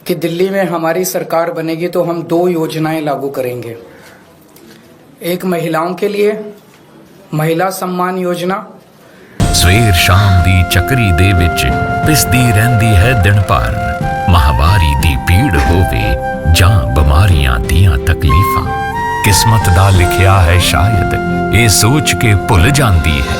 कि दिल्ली में हमारी सरकार बनेगी तो हम 2 योजनाएं लागू करेंगे। एक महिलाओं के लिए महिला सम्मान योजना। ਸਵੇਰ ਸ਼ਾਮ ਦੀ ਚੱਕਰੀ ਦੇ ਵਿੱਚ ਪਿਸਦੀ ਰਹਿੰਦੀ ਹੈ ਦਿਨ ਭਰ, ਮਹਾਵਾਰੀ ਦੀ ਪੀੜ ਹੋਵੇ ਜਾਂ ਬਿਮਾਰੀਆਂ ਦੀਆਂ ਤਕਲੀਫਾਂ। ਕਿਸਮਤ ਦਾ ਲਿਖਿਆ ਹੈ ਸ਼ਾਇਦ ਇਹ ਸੋਚ ਕੇ ਭੁੱਲ ਜਾਂਦੀ ਹੈ।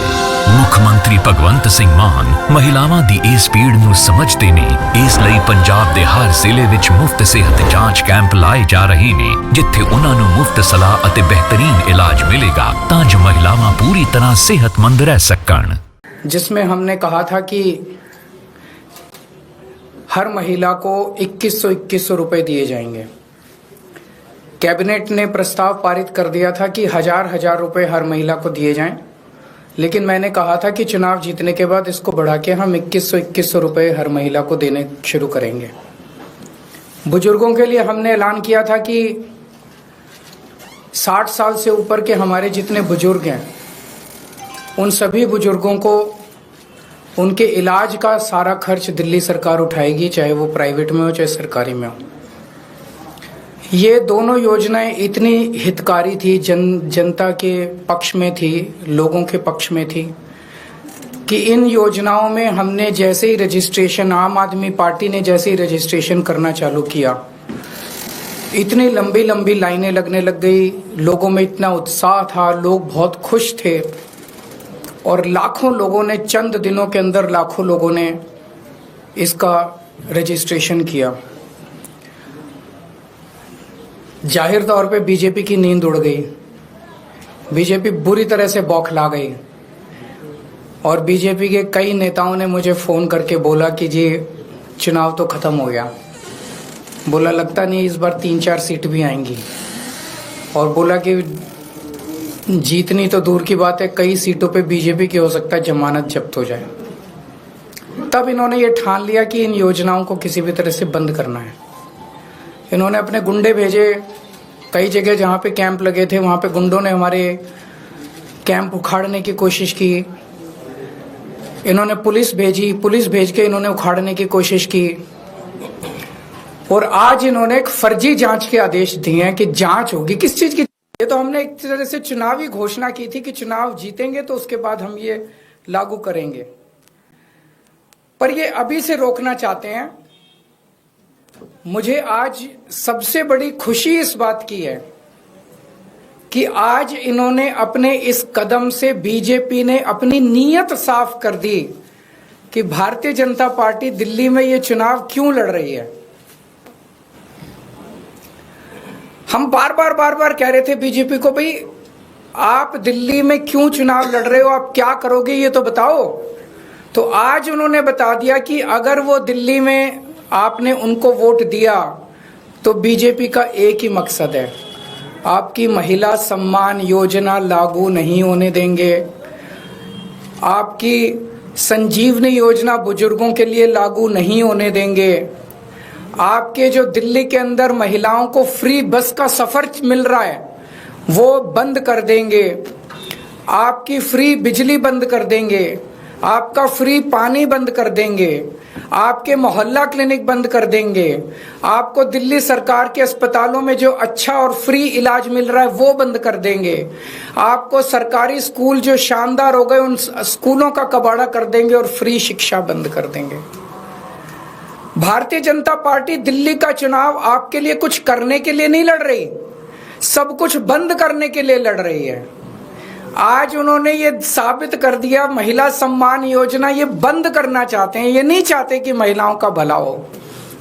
ਮੁੱਖ ਮੰਤਰੀ ਭਗਵੰਤ ਸਿੰਘ ਮਾਨ ਮਹਿਲਾਵਾਂ ਦੀ ਇਸ ਪੀੜ ਨੂੰ ਸਮਝਦੇ ਨੇ, ਇਸ ਲਈ ਪੰਜਾਬ ਦੇ ਹਰ ਜ਼ਿਲ੍ਹੇ ਵਿੱਚ ਮੁਫਤ ਸਿਹਤ ਜਾਂਚ ਕੈਂਪ ਲਾਏ ਜਾ ਰਹੇ ਨੇ, ਜਿੱਥੇ ਉਹਨਾਂ ਨੂੰ ਮੁਫਤ ਸਲਾਹ ਅਤੇ ਬਿਹਤਰੀਨ ਇਲਾਜ ਮਿਲੇਗਾ ਤਾਂ ਜੋ ਮਹਿਲਾਵਾਂ ਪੂਰੀ ਤਰ੍ਹਾਂ ਸਿਹਤਮੰਦ ਰਹਿ ਸਕਣ। जिसमें हमने कहा था कि हर महिला को 2100 रुपए दिए जाएंगे। कैबिनेट ने प्रस्ताव पारित कर दिया था कि हजार रुपए हर महिला को दिए जाएं, लेकिन मैंने कहा था कि चुनाव जीतने के बाद इसको बढ़ा के हम 2100 रुपए हर महिला को देने शुरू करेंगे। बुजुर्गों के लिए हमने ऐलान किया था कि 60 साल से ऊपर के हमारे जितने बुजुर्ग हैं उन सभी बुजुर्गों को उनके इलाज का सारा खर्च दिल्ली सरकार उठाएगी, चाहे वो प्राइवेट में हो चाहे सरकारी में हो। ये दोनों योजनाएं इतनी हितकारी थी, जनता के पक्ष में थी, लोगों के पक्ष में थी कि इन योजनाओं में हमने जैसे ही रजिस्ट्रेशन, आम आदमी पार्टी ने जैसे ही रजिस्ट्रेशन करना चालू किया, इतनी लंबी लंबी लाइनें लगने लग गई। लोगों में इतना उत्साह था, लोग बहुत खुश थे और लाखों लोगों ने, चंद दिनों के अंदर लाखों लोगों ने इसका रजिस्ट्रेशन किया। जाहिर तौर पे बीजेपी की नींद उड़ गई, बीजेपी बुरी तरह से बौखला गई और बीजेपी के कई नेताओं ने मुझे फ़ोन करके बोला कि जी चुनाव तो ख़त्म हो गया। बोला लगता नहीं इस बार 3-4 सीट भी आएंगी, और बोला कि जीतनी तो दूर की बात है, कई सीटों पे बीजेपी की हो सकता है जमानत जब्त हो जाए। तब इन्होंने ये ठान लिया कि इन योजनाओं को किसी भी तरह से बंद करना है। इन्होंने अपने गुंडे भेजे, कई जगह जहाँ पे कैंप लगे थे वहाँ पे गुंडों ने हमारे कैंप उखाड़ने की कोशिश की। इन्होंने पुलिस भेजी, पुलिस भेज के इन्होंने उखाड़ने की कोशिश की, और आज इन्होंने एक फर्जी जांच के आदेश दिए हैं कि जांच होगी किस चीज की। ये तो हमने एक तरह से चुनावी घोषणा की थी कि चुनाव जीतेंगे तो उसके बाद हम ये लागू करेंगे, पर ये अभी से रोकना चाहते हैं। मुझे आज सबसे बड़ी खुशी इस बात की है कि आज इन्होंने अपने इस कदम से, बीजेपी ने अपनी नीयत साफ कर दी कि भारतीय जनता पार्टी दिल्ली में ये चुनाव क्यों लड़ रही है। हम बार बार कह रहे थे बीजेपी को, भाई आप दिल्ली में क्यों चुनाव लड़ रहे हो, आप क्या करोगे ये तो बताओ। तो आज उन्होंने बता दिया कि अगर वो दिल्ली में आपने उनको वोट दिया तो बीजेपी का एक ही मकसद है, आपकी महिला सम्मान योजना लागू नहीं होने देंगे, आपकी संजीवनी योजना बुजुर्गों के लिए लागू नहीं होने देंगे, आपके जो दिल्ली के अंदर महिलाओं को फ्री बस का सफर मिल रहा है वो बंद कर देंगे, आपकी फ्री बिजली बंद कर देंगे, आपका फ्री पानी बंद कर देंगे, आपके मोहल्ला क्लिनिक बंद कर देंगे, आपको दिल्ली सरकार के अस्पतालों में जो अच्छा और फ्री इलाज मिल रहा है वो बंद कर देंगे, आपको सरकारी स्कूल जो शानदार हो गए उन स्कूलों का कबाड़ा कर देंगे और फ्री शिक्षा बंद कर देंगे। भारतीय जनता पार्टी दिल्ली का चुनाव आपके लिए कुछ करने के लिए नहीं लड़ रही, सब कुछ बंद करने के लिए लड़ रही है। आज उन्होंने ये साबित कर दिया, महिला सम्मान योजना ये बंद करना चाहते हैं। ये नहीं चाहते कि महिलाओं का भला हो,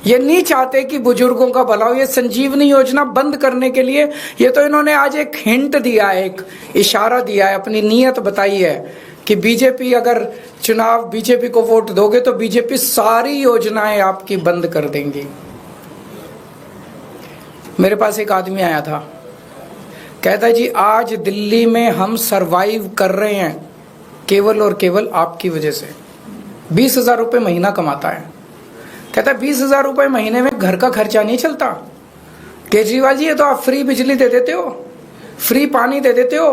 ये नहीं चाहते कि बुजुर्गों का भला हो। ये संजीवनी योजना बंद करने के लिए ये तो इन्होंने आज एक हिंट दिया है, एक इशारा दिया है, अपनी नीयत बताई है कि बीजेपी, अगर चुनाव बीजेपी को वोट दोगे तो बीजेपी सारी योजनाएं आपकी बंद कर देंगी। मेरे पास एक आदमी आया था, कहता है जी आज दिल्ली में हम सरवाइव कर रहे हैं केवल और केवल आपकी वजह से। 20,000 रुपये महीना कमाता है, कहता है 20,000 रुपये महीने में घर का खर्चा नहीं चलता। केजरीवाल जी ये तो आप फ्री बिजली दे देते हो, फ्री पानी दे देते हो,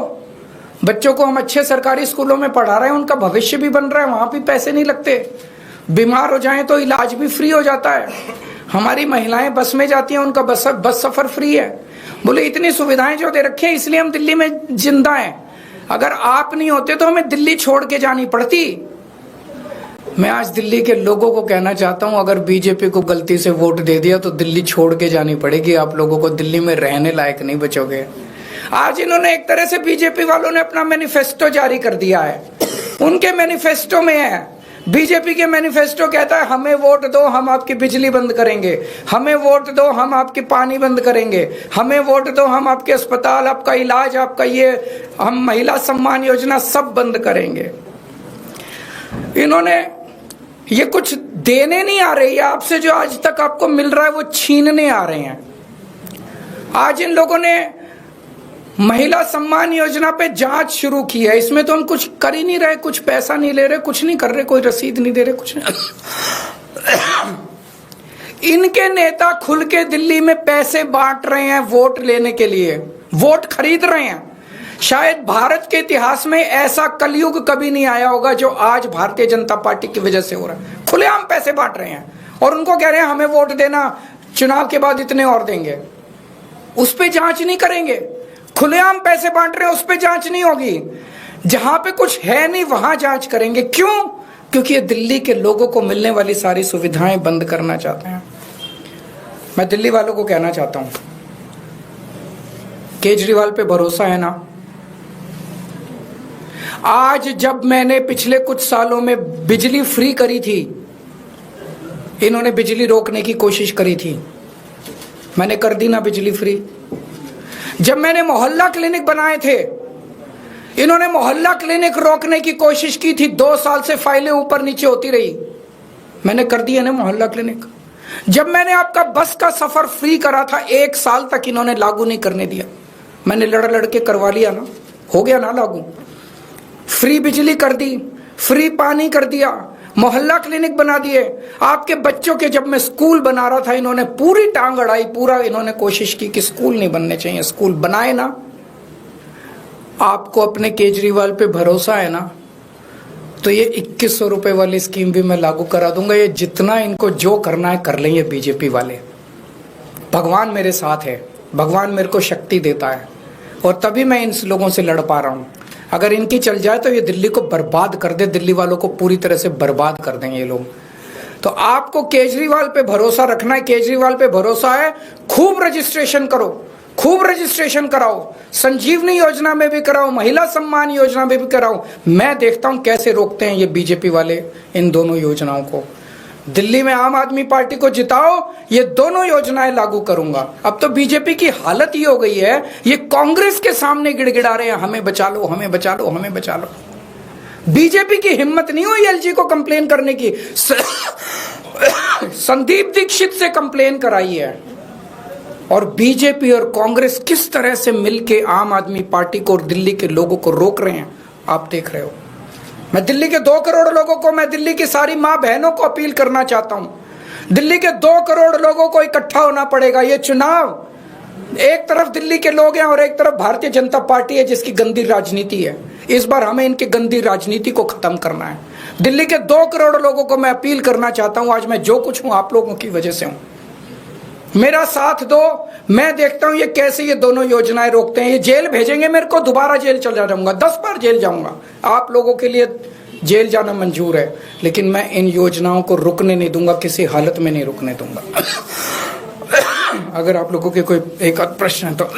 बच्चों को हम अच्छे सरकारी स्कूलों में पढ़ा रहे हैं, उनका भविष्य भी बन रहा है, वहां भी पैसे नहीं लगते, बीमार हो जाएं तो इलाज भी फ्री हो जाता है। हमारी महिलाएं बस में जाती हैं, उनका बस सफर फ्री है। बोले इतनी सुविधाएं जो दे रखी हैं इसलिए हम दिल्ली में जिंदा हैं। अगर आप नहीं होते तो हमें दिल्ली छोड़ के जानी पड़ती। मैं आज दिल्ली के लोगों को कहना चाहता हूं, अगर बीजेपी को गलती से वोट दे दिया तो दिल्ली छोड़ के जानी पड़ेगी। आप लोगों को दिल्ली में रहने लायक नहीं बचोगे। आज इन्होंने एक तरह से बीजेपी वालों ने अपना मैनिफेस्टो जारी कर दिया है। उनके मैनिफेस्टो में है, बीजेपी के मैनिफेस्टो कहता है हमें वोट दो हम आपकी बिजली बंद करेंगे, हमें वोट दो हम आपकी पानी बंद करेंगे, हमें वोट दो हम आपके अस्पताल, आपका इलाज, आपका ये, हम महिला सम्मान योजना सब बंद करेंगे। इन्होंने ये कुछ देने नहीं आ रही है आपसे, जो आज तक आपको मिल रहा है वो छीनने आ रहे हैं। आज इन लोगों ने महिला सम्मान योजना पे जांच शुरू की है। इसमें तो हम कुछ कर ही नहीं रहे, कुछ पैसा नहीं ले रहे, कुछ नहीं कर रहे, कोई रसीद नहीं दे रहे, कुछ नहीं। इनके नेता खुल के दिल्ली में पैसे बांट रहे हैं वोट लेने के लिए, वोट खरीद रहे हैं। शायद भारत के इतिहास में ऐसा कलयुग कभी नहीं आया होगा जो आज भारतीय जनता पार्टी की वजह से हो रहा है। खुलेआम पैसे बांट रहे हैं और उनको कह रहे हैं हमें वोट देना, चुनाव के बाद इतने और देंगे। उस पे जांच नहीं करेंगे। खुलेआम पैसे बांट रहे हैं, उस पे जांच नहीं होगी। जहां पे कुछ है नहीं वहां जांच करेंगे। क्यों? क्योंकि ये दिल्ली के लोगों को मिलने वाली सारी सुविधाएं बंद करना चाहते हैं। मैं दिल्ली वालों को कहना चाहता हूं, केजरीवाल पे भरोसा है ना? आज जब मैंने पिछले कुछ सालों में बिजली फ्री करी थी, इन्होंने बिजली रोकने की कोशिश करी थी, मैंने कर दी ना बिजली फ्री। जब मैंने मोहल्ला क्लिनिक बनाए थे, इन्होंने मोहल्ला क्लिनिक रोकने की कोशिश की थी। 2 साल से फाइलें ऊपर नीचे होती रही, मैंने कर दिया ना मोहल्ला क्लिनिक। जब मैंने आपका बस का सफर फ्री करा था, 1 साल तक इन्होंने लागू नहीं करने दिया, मैंने लड़ के करवा लिया ना, हो गया ना लागू। फ्री बिजली कर दी, फ्री पानी कर दिया, मोहल्ला क्लिनिक बना दिए। आपके बच्चों के जब मैं स्कूल बना रहा था, इन्होंने पूरी टांग अड़ाई, पूरा इन्होंने कोशिश की कि स्कूल नहीं बनने चाहिए, स्कूल बनाए ना। आपको अपने केजरीवाल पे भरोसा है ना, तो ये 2100 रुपए वाली स्कीम भी मैं लागू करा दूंगा। ये जितना इनको जो करना है कर लेंगे बीजेपी वाले। भगवान मेरे साथ है, भगवान मेरे को शक्ति देता है और तभी मैं इन लोगों से लड़ पा रहा हूं। अगर इनकी चल जाए तो ये दिल्ली को बर्बाद कर दे, दिल्ली वालों को पूरी तरह से बर्बाद कर देंगे ये लोग। तो आपको केजरीवाल पे भरोसा रखना है, केजरीवाल पे भरोसा है, खूब रजिस्ट्रेशन करो, खूब रजिस्ट्रेशन कराओ, संजीवनी योजना में भी कराओ, महिला सम्मान योजना में भी कराओ। मैं देखता हूं कैसे रोकते हैं ये बीजेपी वाले इन दोनों योजनाओं को। दिल्ली में आम आदमी पार्टी को जिताओ, ये दोनों योजनाएं लागू करूंगा। अब तो बीजेपी की हालत ये हो गई है, ये कांग्रेस के सामने गिड़गिड़ा रहे हैं, हमें बचा लो, हमें बचा लो, हमें बचा लो। बीजेपी की हिम्मत नहीं हुई एलजी को कंप्लेन करने की। संदीप दीक्षित से कंप्लेन कराई है। और बीजेपी और कांग्रेस किस तरह से मिलके आम आदमी पार्टी को और दिल्ली के लोगों को रोक रहे हैं, आप देख रहे हो। मैं दिल्ली के 2 करोड़ लोगों को, मैं दिल्ली की सारी मां बहनों को अपील करना चाहता हूं। दिल्ली के 2 करोड़ लोगों को इकट्ठा होना पड़ेगा। ये चुनाव, एक तरफ दिल्ली के लोग हैं और एक तरफ भारतीय जनता पार्टी है जिसकी गंदी राजनीति है। इस बार हमें इनकी गंदी राजनीति को खत्म करना है। दिल्ली के 2 करोड़ लोगों को मैं अपील करना चाहता हूं, आज मैं जो कुछ हूं आप लोगों की वजह से हूं। मेरा साथ दो। मैं देखता हूं ये कैसे ये दोनों योजनाएं रोकते हैं। ये जेल भेजेंगे मेरे को, दोबारा जेल चला जाऊंगा, 10 बार जेल जाऊंगा। आप लोगों के लिए जेल जाना मंजूर है, लेकिन मैं इन योजनाओं को रुकने नहीं दूंगा, किसी हालत में नहीं रुकने दूंगा। अगर आप लोगों के कोई एक आध प्रश्न है तो।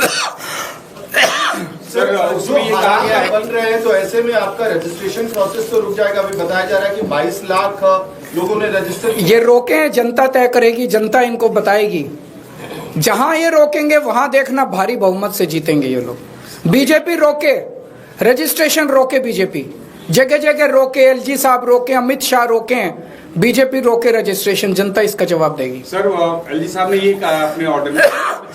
सर, उसमें ये कहा गया है बन रहे हैं तो ऐसे में आपका रजिस्ट्रेशन प्रोसेस तो रुक जाएगा। अभी बताया जा रहा है कि 22 लाख लोगों ने रजिस्टर। ये रोके हैं, जनता तय करेगी, जनता इनको बताएगी। जहां ये रोकेंगे वहां देखना भारी बहुमत से जीतेंगे ये लोग। बीजेपी रोके, रजिस्ट्रेशन रोके, बीजेपी जगह जगह रोके, एलजी साहब रोके, अमित शाह रोके, बीजेपी रोके रजिस्ट्रेशन, जनता इसका जवाब देगी। सर, एलजी साहब ने ये कहा अपने ऑर्डर में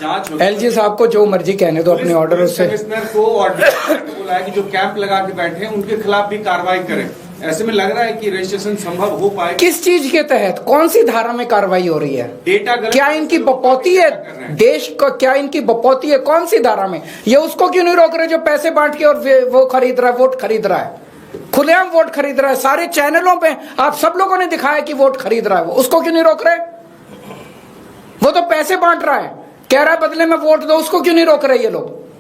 जांच होगी। एलजी साहब को जो मर्जी कहने दो अपने ऑर्डर से। कमिश्नर को ऑर्डर बोला है कि जो कैंप लगा के बैठे हैं उनके खिलाफ भी कार्रवाई करें। ऐसे में लग रहा है कि रजिस्ट्रेशन संभव हो पाए। किस चीज के तहत, कौन सी धारा में कार्रवाई हो रही है? डेटा क्या इनकी बपौती है देश को? क्या इनकी बपौती है? कौन सी धारा में? ये उसको क्यों नहीं रोक रहे जो पैसे बांट के और वो खरीद रहा है, वोट खरीद रहा है, खुलेआम वोट खरीद रहा है। सारे चैनलों पे आप सब लोगों ने दिखाया कि वोट खरीद रहा है वो, उसको क्यों नहीं रोक रहे? वो तो पैसे बांट रहा है, कह रहा है बदले में वोट दो, उसको क्यों नहीं रोक रहे ये लोग?